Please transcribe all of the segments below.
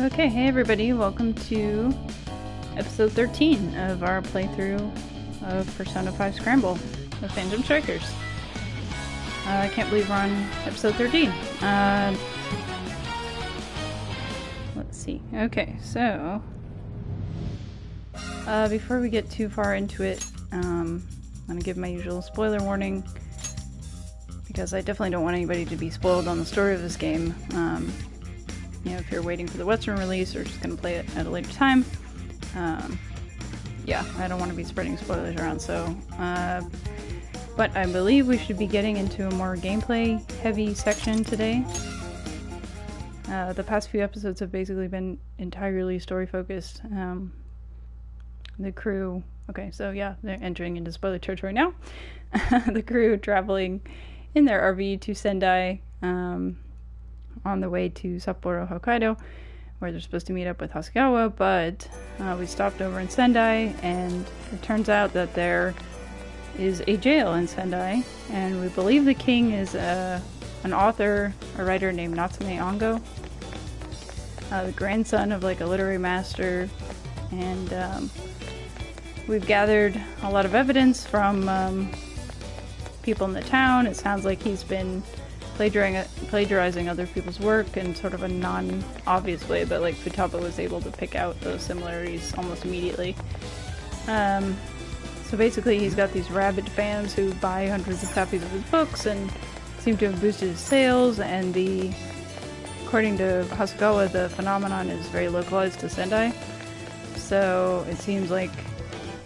Okay, hey everybody, welcome to episode 13 of our playthrough of Persona 5 Scramble with Phantom Strikers. I can't believe we're on episode 13. Let's see. Okay, so before we get too far into it, I'm going to give my usual spoiler warning because I definitely don't want anybody to be spoiled on the story of this game. You know, if you're waiting for the Western release or just going to play it at a later time, yeah, I don't want to be spreading spoilers around, so, but I believe we should be getting into a more gameplay-heavy section today. The past few episodes have basically been entirely story-focused. The crew, okay, so yeah, they're entering into spoiler territory now. The crew traveling in their RV to Sendai, on the way to Sapporo, Hokkaido, where they're supposed to meet up with Hasegawa, but we stopped over in Sendai, and it turns out that there is a jail in Sendai, and we believe the king is an author, a writer named Natsume Ango, the grandson of like a literary master, and we've gathered a lot of evidence from people in the town. It sounds like he's been plagiarizing other people's work in sort of a non-obvious way, but like Futaba was able to pick out those similarities almost immediately. So basically he's got these rabid fans who buy hundreds of copies of his books and seem to have boosted his sales, and according to Hasegawa, the phenomenon is very localized to Sendai. So it seems like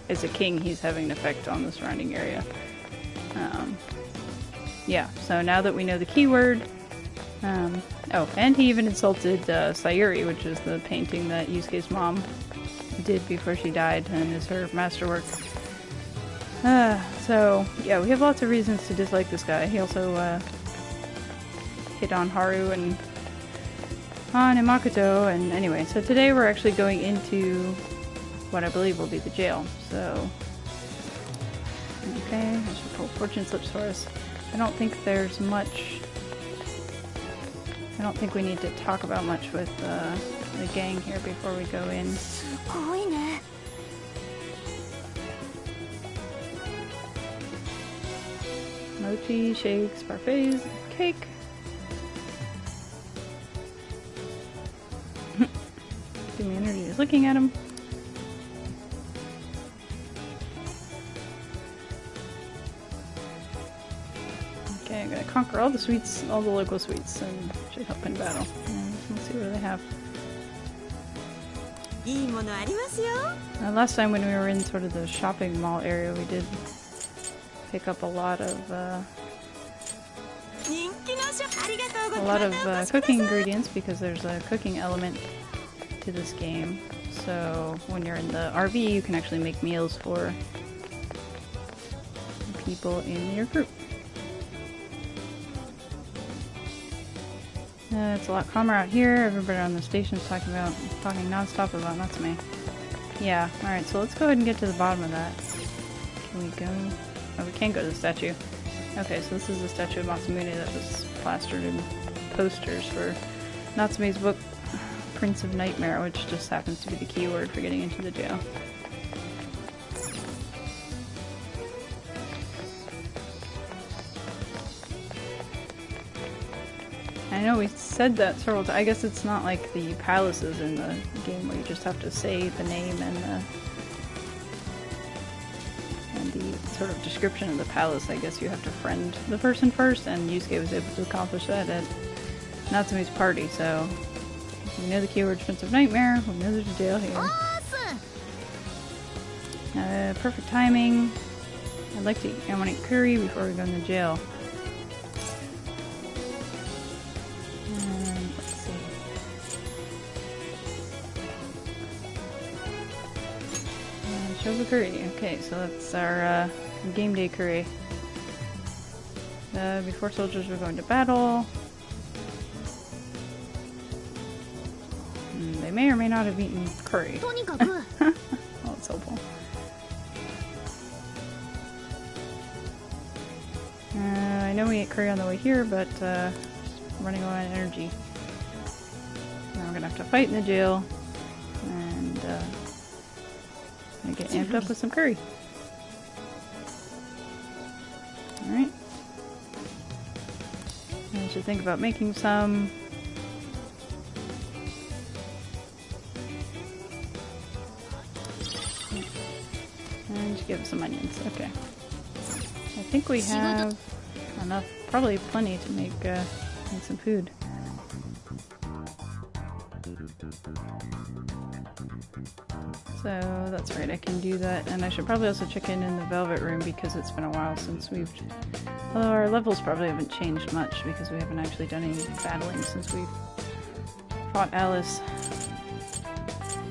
as a king he's having an effect on the surrounding area. Yeah, so now that we know the keyword, oh, and he even insulted Sayuri, which is the painting that Yusuke's mom did before she died and is her masterwork. So, yeah, we have lots of reasons to dislike this guy. He also hit on Haru and Han and Makoto, and anyway, so today we're actually going into what I believe will be the jail, so... Okay, I should pull fortune slips for us. I don't think there's much... I don't think we need to talk about much with the gang here before we go in. Mochi, shakes, parfaits, cake. Give me energy just looking at him. Okay, I'm gonna conquer all the sweets, all the local sweets, and should help in battle. And let's see what they have. Last time when we were in sort of the shopping mall area, we did pick up a lot of cooking ingredients because there's a cooking element to this game. So when you're in the RV, you can actually make meals for people in your group. It's a lot calmer out here. Everybody on the station's talking non-stop about Natsume. Yeah, alright, so let's go ahead and get to the bottom of that. Can we go? Oh, we can go to the statue. Okay, so this is the statue of Masamune that was plastered in posters for Natsume's book, Prince of Nightmare, which just happens to be the keyword for getting into the jail. I know we said that several times. I guess it's not like the palaces in the game where you just have to say the name and the sort of description of the palace. I guess you have to friend the person first, and Yusuke was able to accomplish that at Natsume's party, so we know the keyword Prince of Nightmare, we know there's a jail here. Perfect timing. I want to eat curry before we go in the jail. Shobu curry. Okay, so that's our game day curry. Before soldiers were going to battle. They may or may not have eaten curry. Oh, that's helpful. I know we ate curry on the way here, but just running low on energy. I'm gonna have to fight in the jail. And I get amped up with some curry. Alright. I should think about making some. And give some onions. Okay. I think we have enough, probably plenty to make some food. So that's right, I can do that. And I should probably also check in the Velvet Room because it's been a while since we've... Although our levels probably haven't changed much because we haven't actually done any battling since we fought Alice.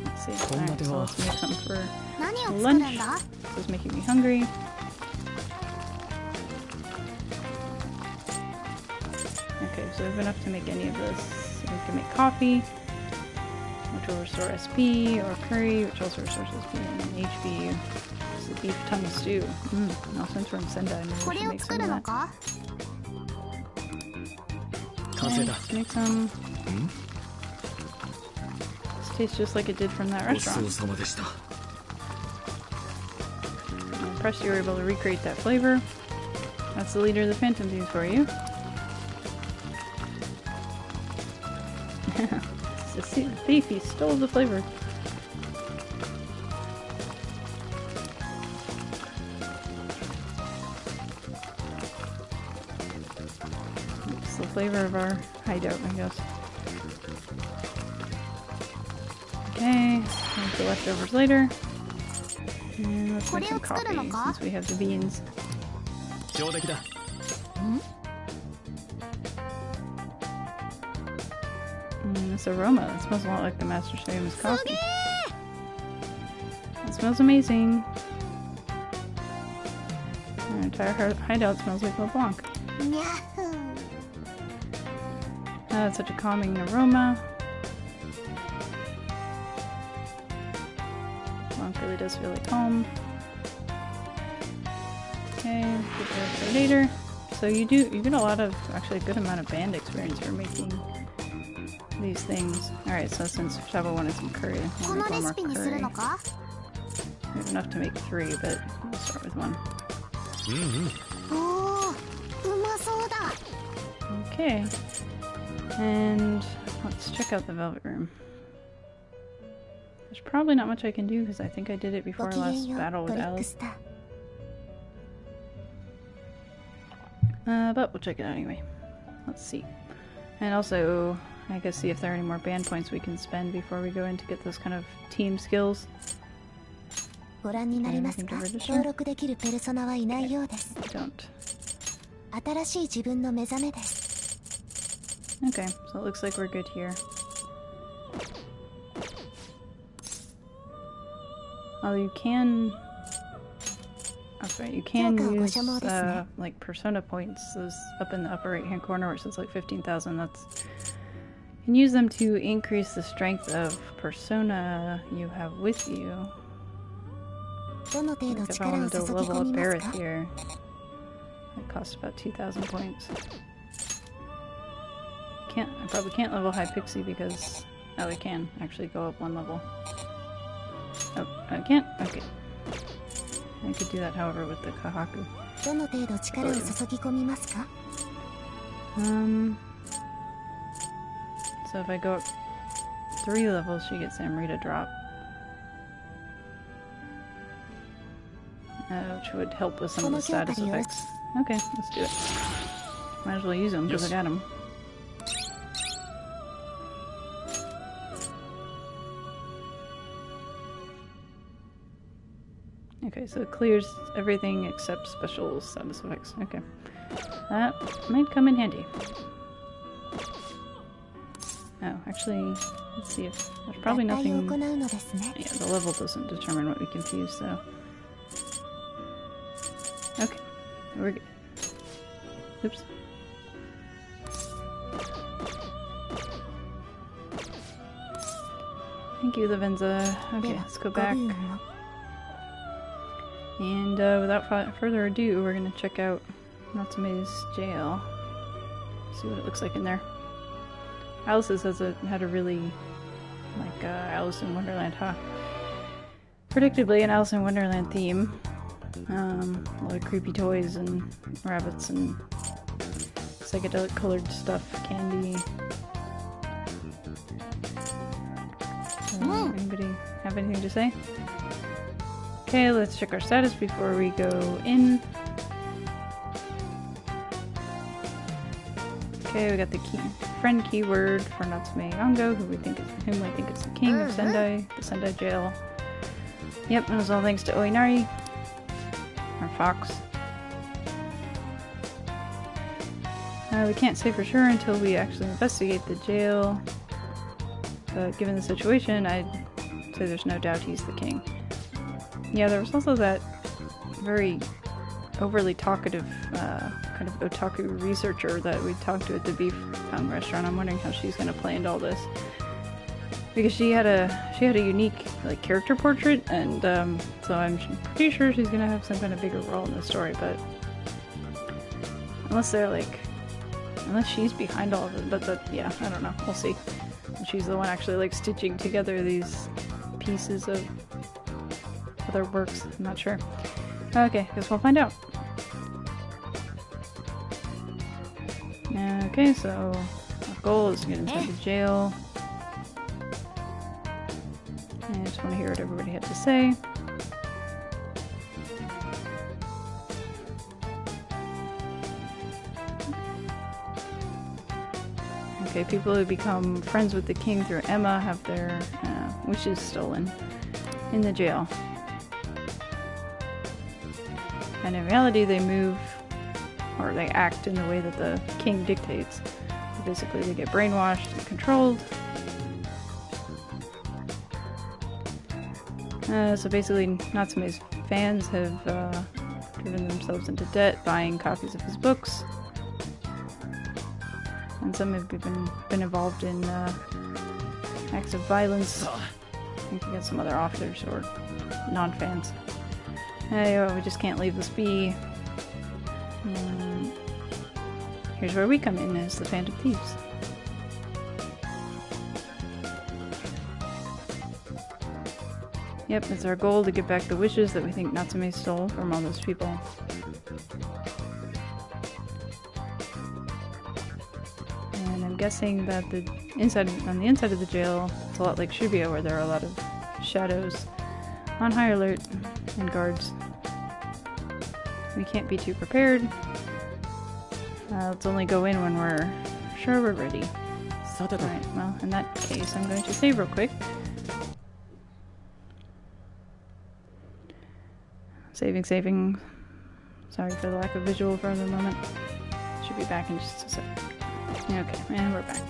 Let's see. Alright, so let's make something for lunch. This is making me hungry. Okay, so we have enough to make any of this. So we can make coffee, which will restore SP, or curry, which also restores SP, and then HB. This is beef tongue stew. Now since we're in Sendai, maybe we should make some of that. Okay, let's make some. This tastes just like it did from that restaurant. I'm impressed you were able to recreate that flavor. That's the leader of the Phantom Thieves for you. It's a thief, he stole the flavor. It's the flavor of our hideout, I guess. Okay, make the leftovers later. And let's make some coffee since we have the beans. This aroma, it smells a lot like the Master Shaman's coffee. It smells amazing. Our entire hideout smells like LeBlanc. It's such a calming aroma. LeBlanc really does feel like home. Okay, get that for later. So you get a lot of, actually a good amount of band experience for making these things. Alright, so since Shaba wanted some curry, we'll make one more curry. We have enough to make 3, but we'll start with 1. Okay. And let's check out the Velvet Room. There's probably not much I can do because I think I did it before our last battle with Alice. But we'll check it out anyway. Let's see. And also, I guess see if there are any more band points we can spend before we go in to get those kind of team skills. Anything to register? Don't. Okay, so it looks like we're good here. Although you can... That's right, you can use like persona points, those up in the upper right hand corner where it says like 15,000, that's... You can use them to increase the strength of persona you have with you. Like if I wanted to level up Barrett here, it costs about 2,000 points. I probably can't level high Pixie because... Oh, I can actually go up 1 level. Oh, I can't? Okay. I could do that, however, with the Kahaku. So if I go up 3 levels, she gets Amrita drop. Which would help with some of the status effects. Okay, let's do it. Might as well use them because I got them. Okay, so it clears everything except special status effects. Okay. That might come in handy. Oh, actually, let's see if there's probably nothing... Yeah, the level doesn't determine what we can fuse, so... Okay, we're good. Oops. Thank you, Lavenza. Okay, let's go back. And without further ado, we're gonna check out Natsume's jail. See what it looks like in there. Alice's had a really, like, Alice in Wonderland, huh? Predictably an Alice in Wonderland theme. A lot of creepy toys and rabbits and psychedelic colored stuff, candy. Anybody have anything to say? Okay, let's check our status before we go in. Okay, we got the friend keyword for Natsume Yongo, whom we think is the king of Sendai, the Sendai jail. Yep, it was all thanks to Oinari, our fox. We can't say for sure until we actually investigate the jail, but given the situation, I'd say there's no doubt he's the king. Yeah, there was also that very overly talkative kind of otaku researcher that we talked to at the Beef Pound restaurant. I'm wondering how she's going to play into all this, because she had a unique like character portrait, and so I'm pretty sure she's going to have some kind of bigger role in the story. But unless she's behind all of it, but yeah, I don't know. We'll see. She's the one actually like stitching together these pieces of other works. I'm not sure. Okay, guess we'll find out. Okay, so our goal is to get inside the jail. I just want to hear what everybody had to say. Okay, people who become friends with the king through Emma have their wishes stolen in the jail. And in reality, they move, or they act in the way that the king dictates. Basically, they get brainwashed and controlled. So basically, Natsume's fans have driven themselves into debt, buying copies of his books. And some have been involved in acts of violence. I think we got some other authors or non-fans. We just can't leave this be. Here's where we come in as the Phantom Thieves. Yep, it's our goal to get back the wishes that we think Natsume stole from all those people. And I'm guessing that on the inside of the jail, it's a lot like Shibuya, where there are a lot of shadows on high alert and guards. We can't be too prepared. Let's only go in when we're sure we're ready. Alright, well, in that case, I'm going to save real quick. Saving. Sorry for the lack of visual for the moment. Should be back in just a sec. Okay, and we're back.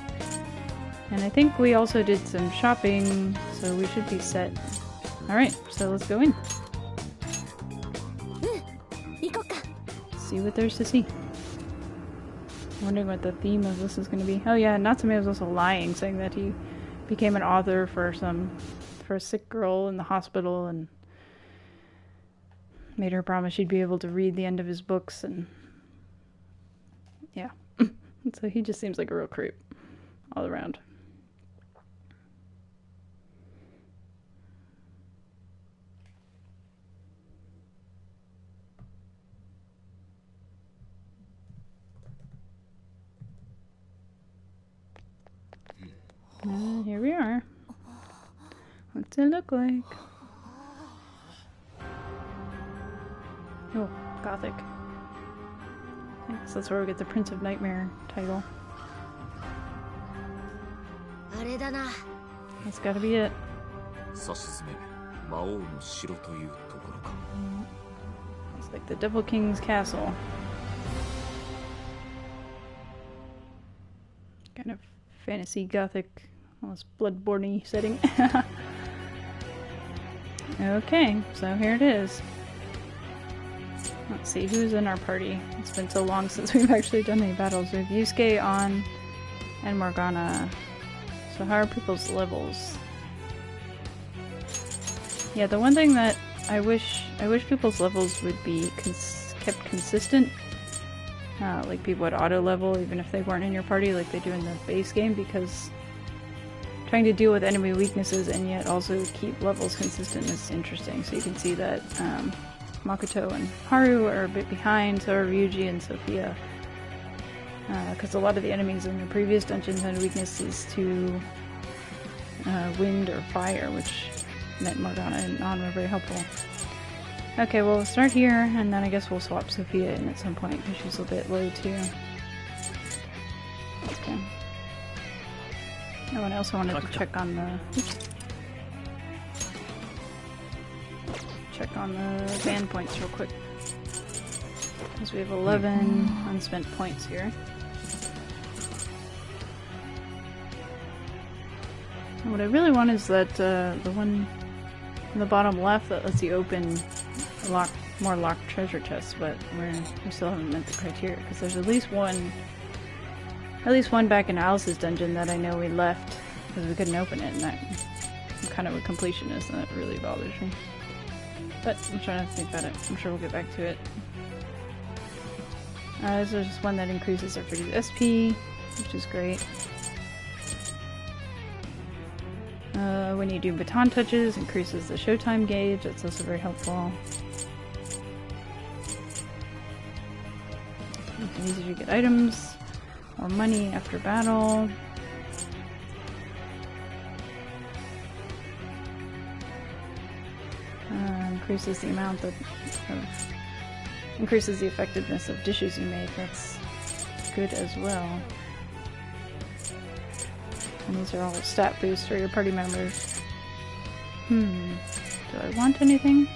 And I think we also did some shopping, so we should be set. Alright, so let's go in. See what there's to see. I'm wondering what the theme of this is going to be. Oh yeah, Natsume was also lying, saying that he became an author for a sick girl in the hospital and made her promise she'd be able to read the end of his books, and yeah. So he just seems like a real creep all around. And here we are. What's it look like? Oh, Gothic. I guess that's where we get the Prince of Nightmare title. That's gotta be it. It's like the Devil King's castle. Kind of fantasy gothic, almost bloodborne-y setting. Okay, so here it is. Let's see, who's in our party? It's been so long since we've actually done any battles. We have Yusuke, On, and Morgana. So how are people's levels? Yeah, the one thing that I wish people's levels would be kept consistent. like people would auto level even if they weren't in your party like they do in the base game, because trying to deal with enemy weaknesses and yet also keep levels consistent is interesting. So you can see that Makoto and Haru are a bit behind, so are Ryuji and Sophia. Because a lot of the enemies in the previous dungeons had weaknesses to wind or fire, which meant Morgana and An were very helpful. Okay, well, we'll start here, and then I guess we'll swap Sophia in at some point, because she's a bit low too. Okay. Oh, and I also wanted to check on the... Oops. Check on the band points real quick. Because we have 11 unspent points here. And what I really want is that the one on the bottom left that lets you open more locked treasure chests, but we still haven't met the criteria, because there's at least one back in Alice's dungeon that I know we left because we couldn't open it, and that I'm kind of a completionist, and that really bothers me. But I'm trying to think about it. I'm sure we'll get back to it. So there's just one that increases everybody's SP, which is great. When you do baton touches, increases the showtime gauge. That's also very helpful. It's easier to get items, more money after battle. Increases the amount increases the effectiveness of dishes you make. That's good as well. And these are all stat boosts for your party members. Do I want anything?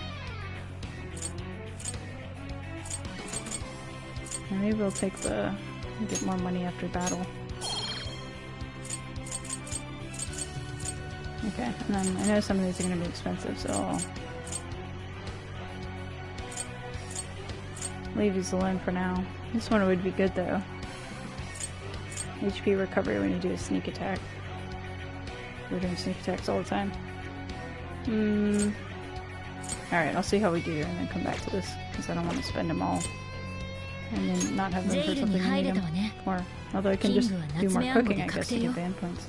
Maybe we'll take get more money after battle. Okay, and then I know some of these are going to be expensive, so I'll leave these alone for now. This one would be good though. HP recovery when you do a sneak attack. We're doing sneak attacks all the time. Alright, I'll see how we do here and then come back to this, because I don't want to spend them all and then not have them for something I need them for. Although I can just do more cooking, I guess, to get band points.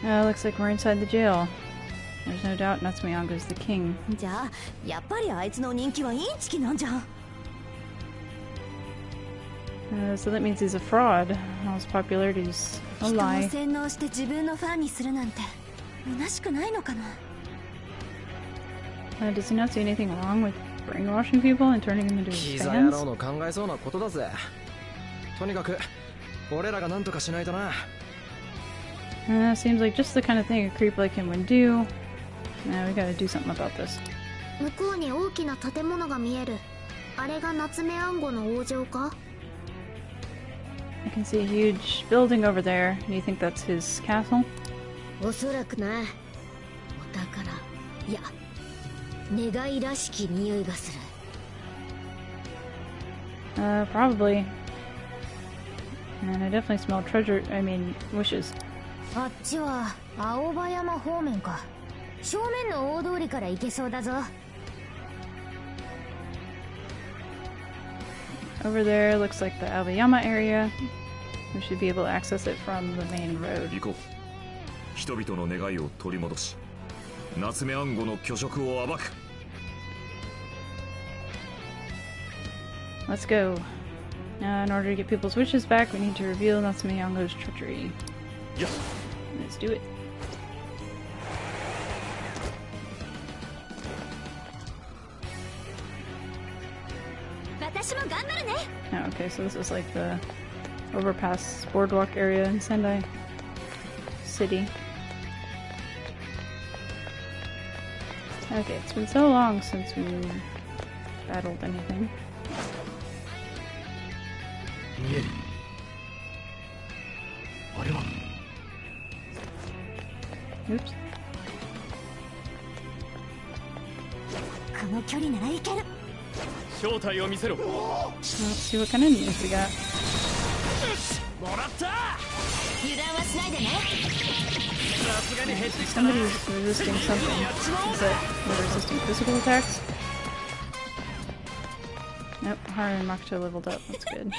Looks like we're inside the jail. There's no doubt Natsume-Yango's the king. So that means he's a fraud. All his popularity is a lie. Does he not see anything wrong with brainwashing people and turning them into his fans? Seems like just the kind of thing a creep like him would do. We gotta do something about this. I can see a huge building over there. Do you think that's his castle? Probably. And I definitely smell treasure, wishes. Over there looks like the Aoyama area. We should be able to access it from the main road. Let's go. In order to get people's wishes back, we need to reveal Natsume-Yango's treachery. Yeah. Let's do it. Oh, okay, so this is like the overpass boardwalk area in Sendai City. Okay, it's been so long since we battled anything. Oops. Let's see what kind of news we got. Somebody's resisting something. Is it resisting physical attacks? Nope, Haru and Makoto leveled up. That's good.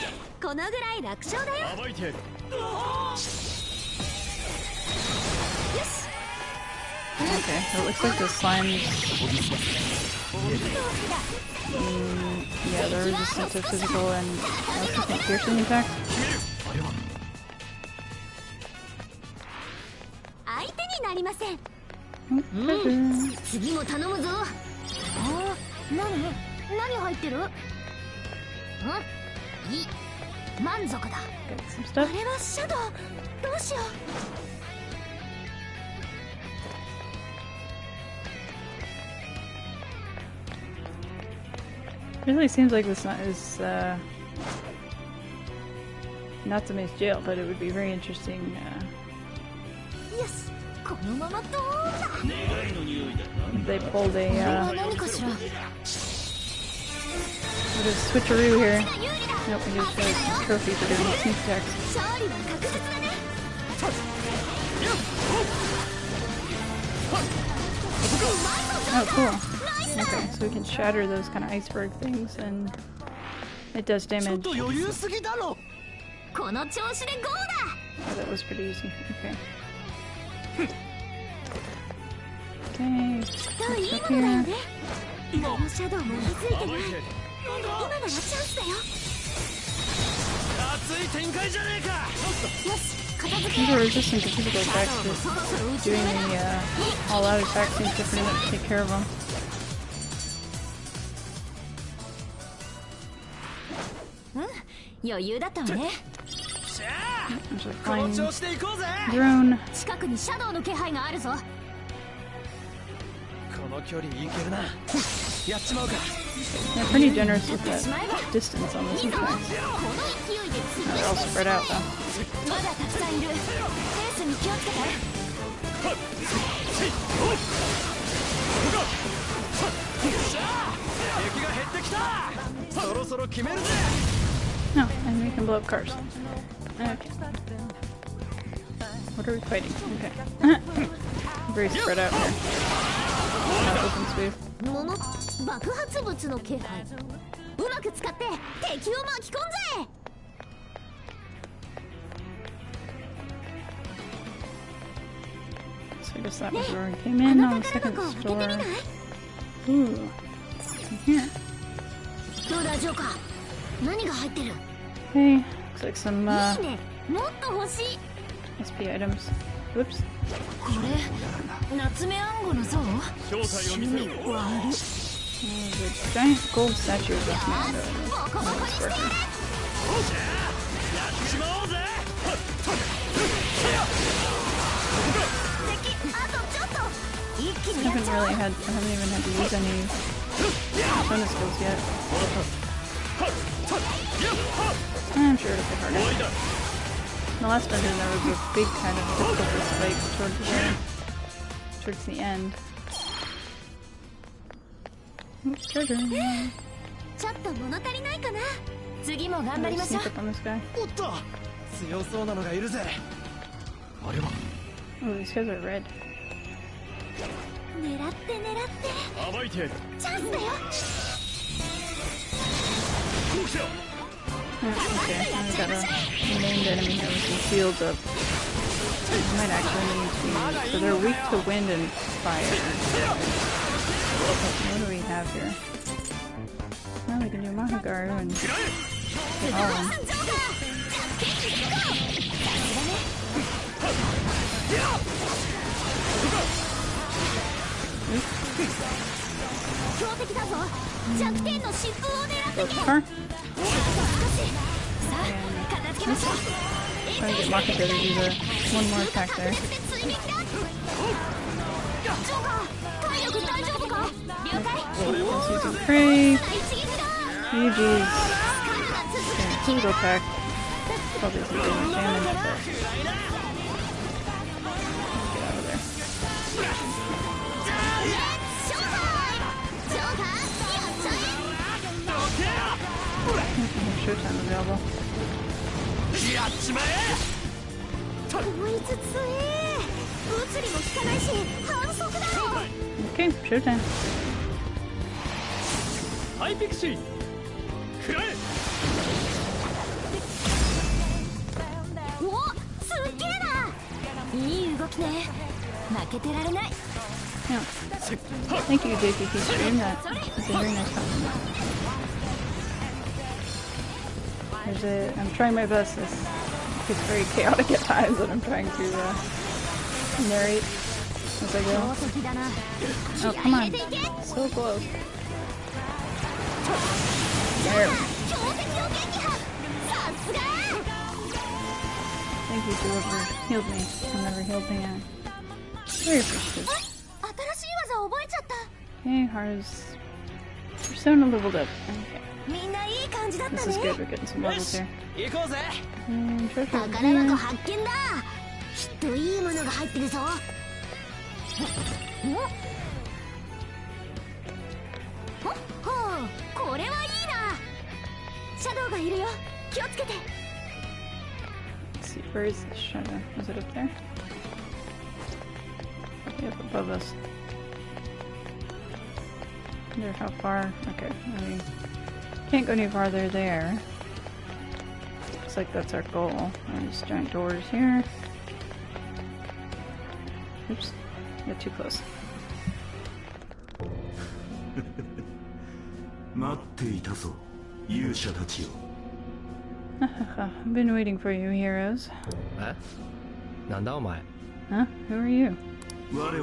Okay, so it looks like the slimes. Yeah, they're resistant to physical and piercing attacks. Get some stuff. Really seems like this is Natsume's jail, but it would be very interesting if they pulled a switcheroo here. Nope, we just got a trophy for doing sneak attacks. Oh, cool. Okay, so we can shatter those kind of iceberg things, and it does damage. Oh, that was pretty easy. Okay. Okay, up here. These are resistant to physical attacks, but doing the all-out attack seems to pretty much take care of them. There's a flying drone. They're pretty generous with that distance on this attack. They're all spread out though. No, and we can blow up cars. Okay. What are we fighting? Okay. Very spread out here. Not open space. So I guess that was where we came in on the second store. Ooh. What's in here? Hey, looks like some SP items. Whoops. There's a giant gold statue of this man I haven't even had to use any bonus skills yet. I'm sure it'll get harder. In the last dungeon there was a big kind of difficulty spike towards the end. Oops, treasure. Let's sneak up on this guy. Oh, these guys are red. Okay, I've got a named enemy here with some shields up. We might actually need to... So they're weak to wind and fire. What do we have here? Well, we can do Mahigaru and get all of them. Go to the car. Try to get Makoto to do the one more attack there. Let's use some prey. Yuji's physical attack. Probably doesn't do much damage, but get out of there. Showtime available. Okay, showtime. Yeah. Thank you, JPP stream. That's a very nice compliment. I'm trying my best. It's very chaotic at times, and I'm trying to narrate as I go. Oh, come on. So close. There. Thank you to whoever healed me. Whoever healed me. Very appreciative. Okay, Hara's persona leveled up. Okay. This is good, we're getting some levels here. And treasure over here. Let's see, where is this shadow? Is it up there? Probably up above us. I wonder how far. Okay, I mean, can't go any farther there. Looks like that's our goal. There's giant doors here. Oops, got too close. I've been waiting for you, heroes. Huh? Who are you? One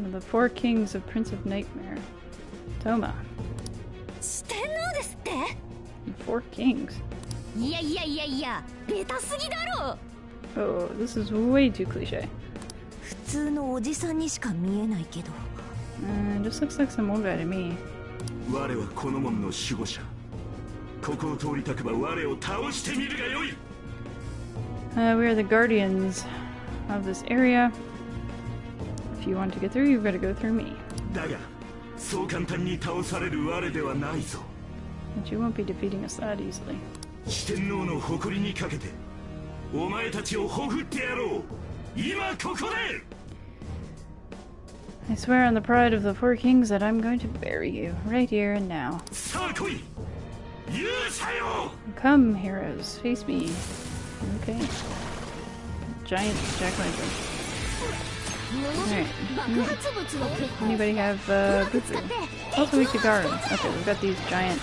of the 4 kings of Prince of Nightmare. Toma. 4 kings? Oh, this is way too cliche. Just looks like some old guy to me. We are the guardians of this area. If you want to get through, you've got to go through me. But you won't be defeating us that easily. I swear on the pride of the 4 kings that I'm going to bury you, right here and now. Come, heroes, face me. Okay. Giant jack-lantern. Alright. Anybody have Butsu? Also weak to guard. Okay, we've got these giant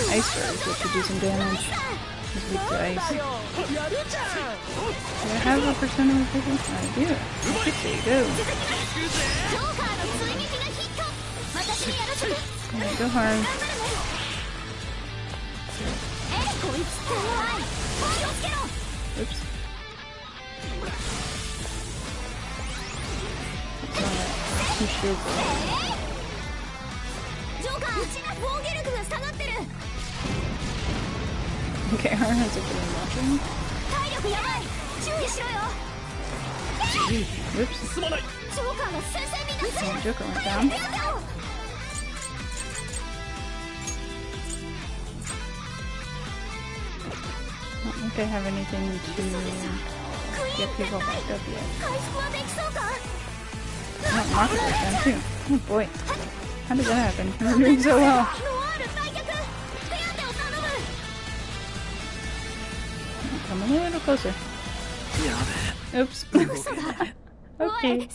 ice birds that should do some damage. He's weak to ice. Do I have a persona with people? I do. Okay, there you go. Alright, go hard. Oops. Two shields are okay, our hands are getting watching. Oops. Joker went down. I don't think I have anything to get people back up yet. Oh, Market went down too. Oh boy. How did that happen? We're doing so well. Come a little closer. Oops. Okay.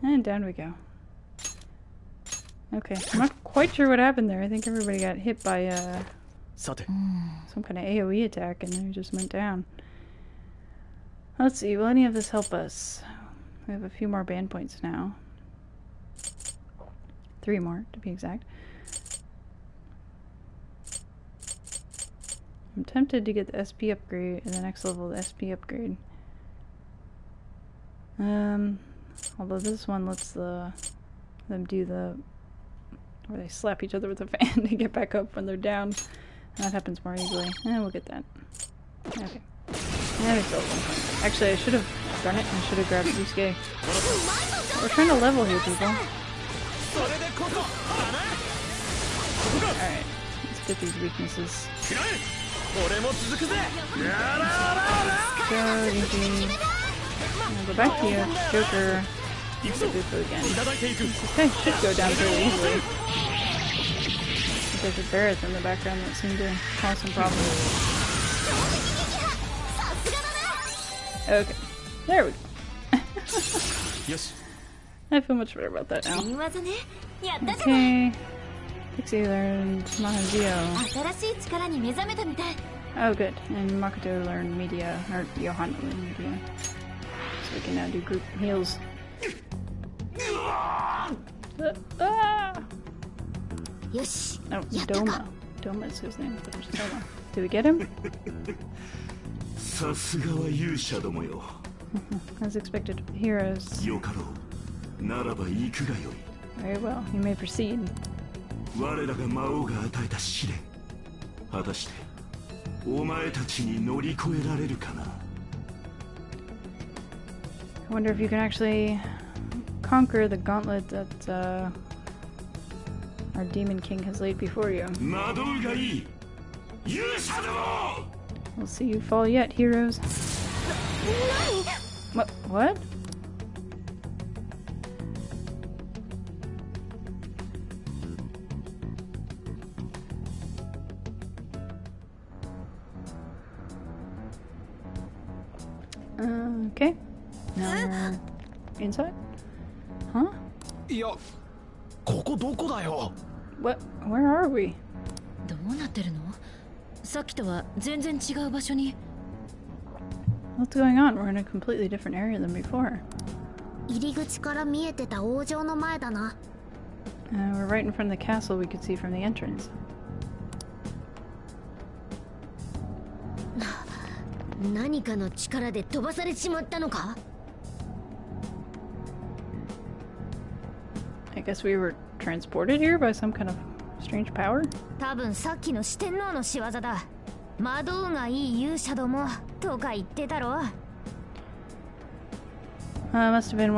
And down we go. Okay, I'm not quite sure what happened there. I think everybody got hit by some kind of AOE attack and they just went down. Let's see, will any of this help us? We have a few more band points now. 3 more, to be exact. I'm tempted to get the SP upgrade in the next level, the SP upgrade. Although this one lets them do the where they slap each other with a fan to get back up when they're down. That happens more easily. We'll get that. Okay. Yeah, we still have 1 point. Actually, I should have done it. I should have grabbed Yusuke. We're trying to level here, people. Alright, let's get these weaknesses. Go, easy. Go back to you, Joker. Bufu again. This guy should go down fairly easily. There's a Barrett in the background that seemed to cause some problems. Okay, there we go. Yes. I feel much better about that now. Okay. Pixie learned Mahazio. Oh good, and Makoto learned Media, or Johanna learned Media. So we can now do group heals. Oh, Doma. Doma is his name. There's Doma. Did we get him? As expected, heroes. Very well, you may proceed. I wonder if you can actually conquer the gauntlet that our Demon King has laid before you. We'll see you fall yet, heroes. What? Okay. Now we're inside? Huh? What? Where are we? What's going on? We're in a completely different area than before. We're right in front of the castle we could see from the entrance. I guess we were transported here by some kind of strange power? Must have been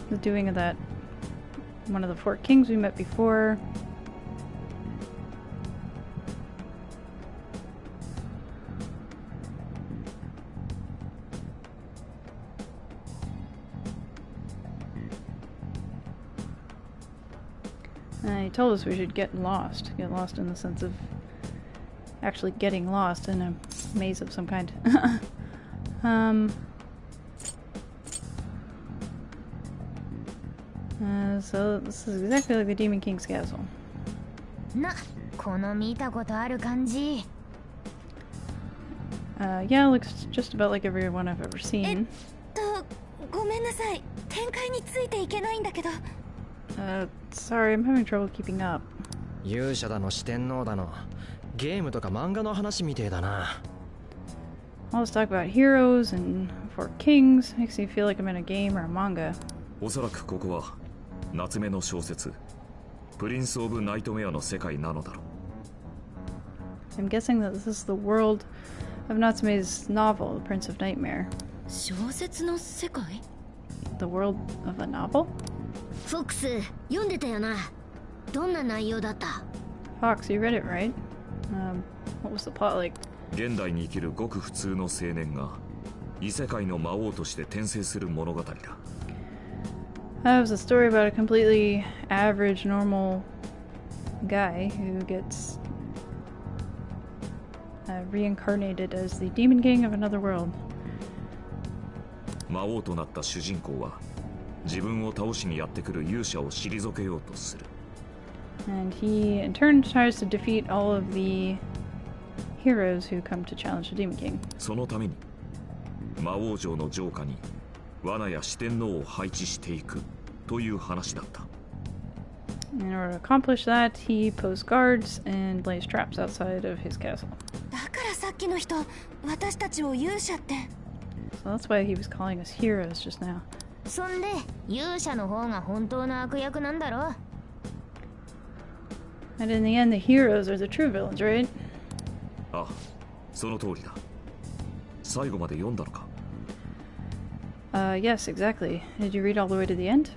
the doing of that one of the 4 kings we met before. He told us we should get lost. Get lost in the sense of actually getting lost in a maze of some kind. So this is exactly like the Demon King's castle. Yeah, it looks just about like every one I've ever seen. Sorry, I'm having trouble keeping up. All this talk about heroes and 4 kings makes me feel like I'm in a game or a manga. I'm guessing that this is the world of Natsume's novel, The Prince of Nightmare. The world of a novel? Fox, you read it, right? What was the plot like? It was a story about a completely average, normal guy who gets reincarnated as the Demon King of another world. And he, in turn, tries to defeat all of the heroes who come to challenge the Demon King. In order to accomplish that, he posts guards and lays traps outside of his castle. So that's why he was calling us heroes just now. And in the end, the heroes are the true villains, right? Yes, exactly. Did you read all the way to the end?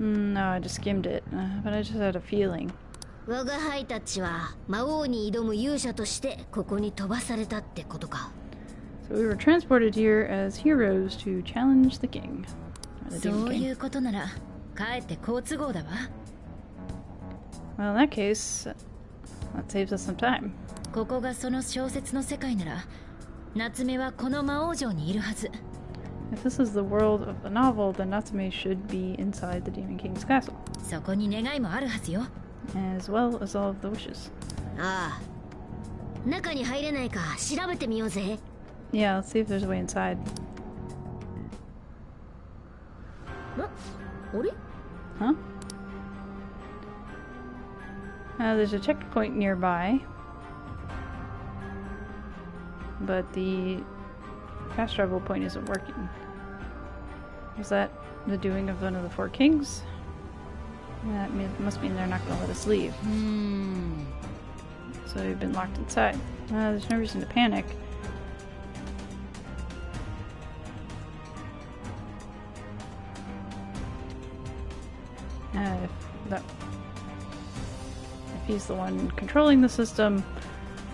No, I just skimmed it, but I just had a feeling. So we were transported here as heroes to challenge the king. Or the Demon King. Well, in that case, that saves us some time. If this is the world of the novel, then Natsume should be inside the Demon King's castle. As well as all of the wishes. Yeah, let's see if there's a way inside. Huh? There's a checkpoint nearby. But the fast travel point isn't working. Was that the doing of one of the four kings? That must mean they're not going to let us leave. So we've been locked inside. There's no reason to panic. If he's the one controlling the system,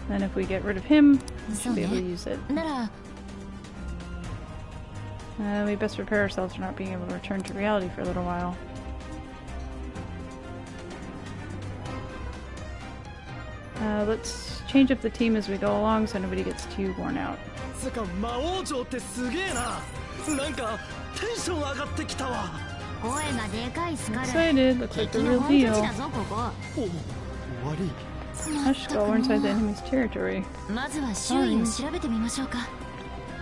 then if we get rid of him, we should be able to use it. We best prepare ourselves for not being able to return to reality for a little while. Let's change up the team as we go along so nobody gets too worn out. Excited, looks like the real deal. Hush, skull, we're inside the enemy's territory.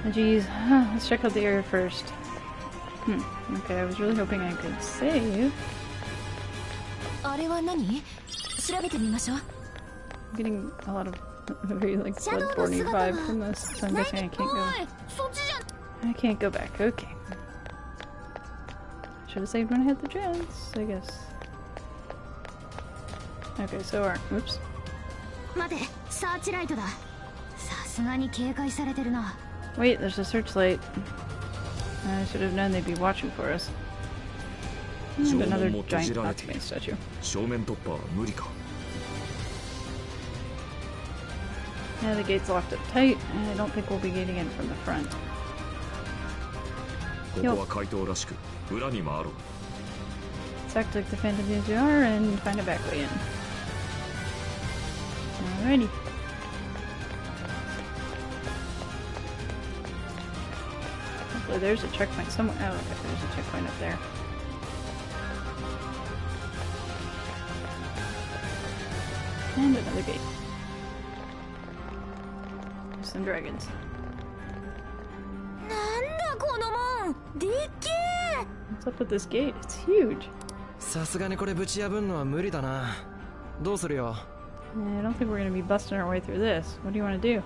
Oh, geez, let's check out the area first. Okay, I was really hoping I could save. I'm getting a lot of very like bloodborne vibe from this, so I'm guessing I can't go. I can't go back. Okay. Should have saved when I had the chance, I guess. Okay, so our oops. Wait, there's a searchlight. I should have known they'd be watching for us. And another giant Natsume statue. Yeah, the gate's locked up tight, and I don't think we'll be getting in from the front. Let's act like the Phantom Thieves we are and find a back way in. Alrighty. Hopefully there's a checkpoint somewhere. Oh, okay, there's a checkpoint up there. And another gate. Some dragons. What's up with this gate? It's huge. I don't think we're going to be busting our way through this. What do you want to do?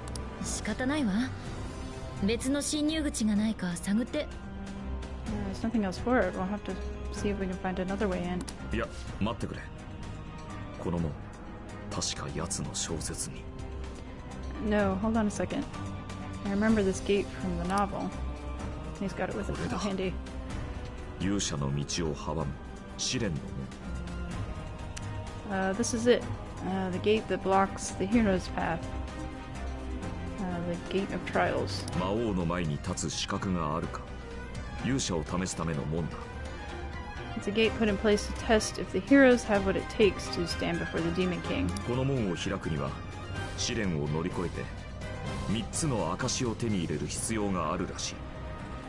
There's nothing else for it. We'll have to see if we can find another way in. No, hold on a second. I remember this gate from the novel. He's got it with him handy. This is it. The gate that blocks the hero's path. The gate of trials. It's a gate put in place to test if the heroes have what it takes to stand before the Demon King.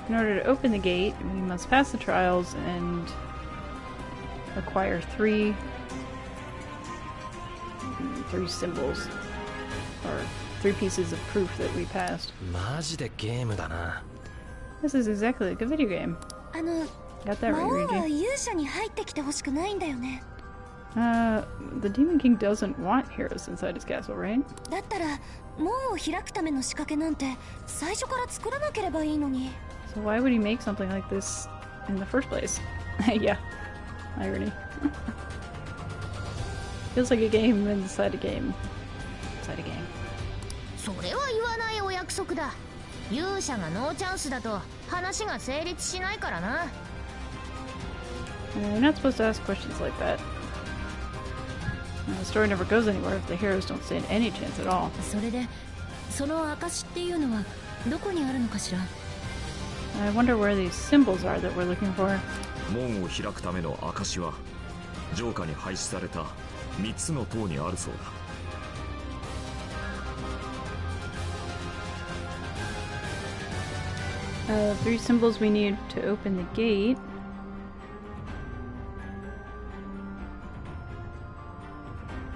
In order to open the gate, we must pass the trials and acquire three symbols, or 3 pieces of proof that we passed. This is exactly like a video game. Got that right, Ryuji. The Demon King doesn't want heroes inside his castle, right? So why would he make something like this in the first place? Yeah, irony. Feels like a game inside a game. Inside a game. You're not supposed to ask questions like that. The story never goes anywhere if the heroes don't stand any chance at all. どこにあるのかしら。 I wonder where these symbols are that we're looking for. 門を開くための証は城下に配置された3つの塔にあるそうだ。 3 symbols we need to open the gate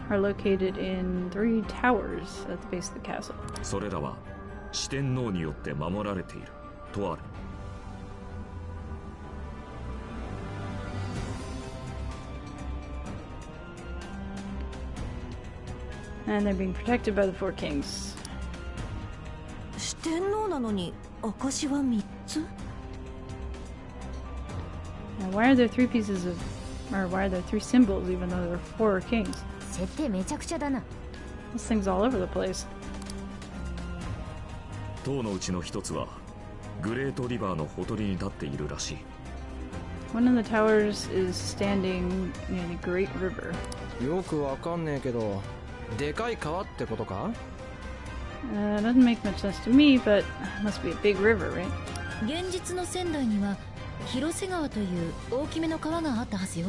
are located in 3 towers at the base of the castle. それらは四天王によって守られているとある。 And they're being protected by the 4 kings. 四天王なのに証は3つ。 Now, why are there 3 pieces of, or why are there 3 symbols even though there are 4 kings? 設定めちゃくちゃだな。 This thing's all over the place. 塔のうちの一つはグレートリバーのほとりに立っているらしい。 One of the towers is standing near the Great River. よくわかんねえけど、でかい川ってことか? Doesn't make much sense to me, but it must be a big river, right? 現実の仙台には広瀬川という大きめの川があったはずよ。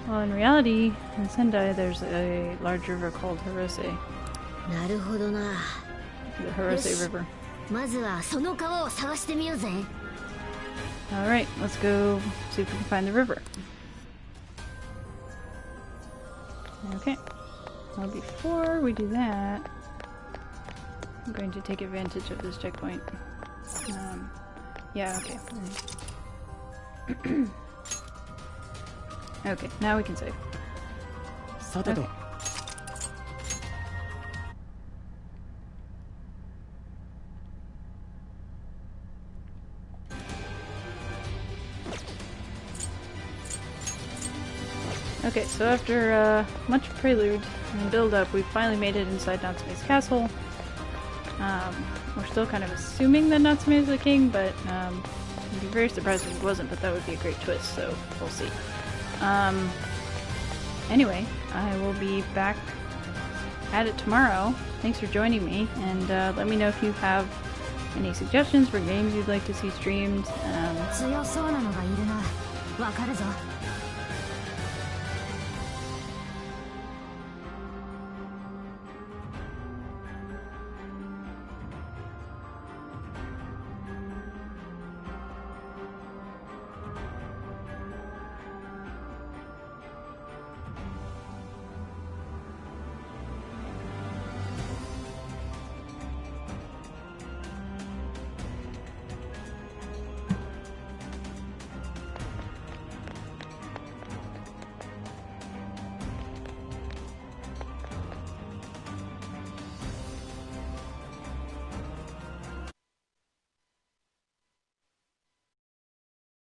Well, in reality, in Sendai, there's a large river called Hirose. なるほどな。 The Hirose River. まずはその川を探してみようぜ。 Alright, let's go see if we can find the river. Okay. Well, before we do that, I'm going to take advantage of this checkpoint. Yeah, okay. Okay, now we can save. Okay. Okay, so after much prelude and build-up, we finally made it inside Natsume's castle. We're still kind of assuming that Natsume is the king, but I'd be very surprised if he wasn't, but that would be a great twist, so we'll see. Anyway, I will be back at it tomorrow. Thanks for joining me, and let me know if you have any suggestions for games you'd like to see streamed. 強そうなのがいるな。わかるぞ。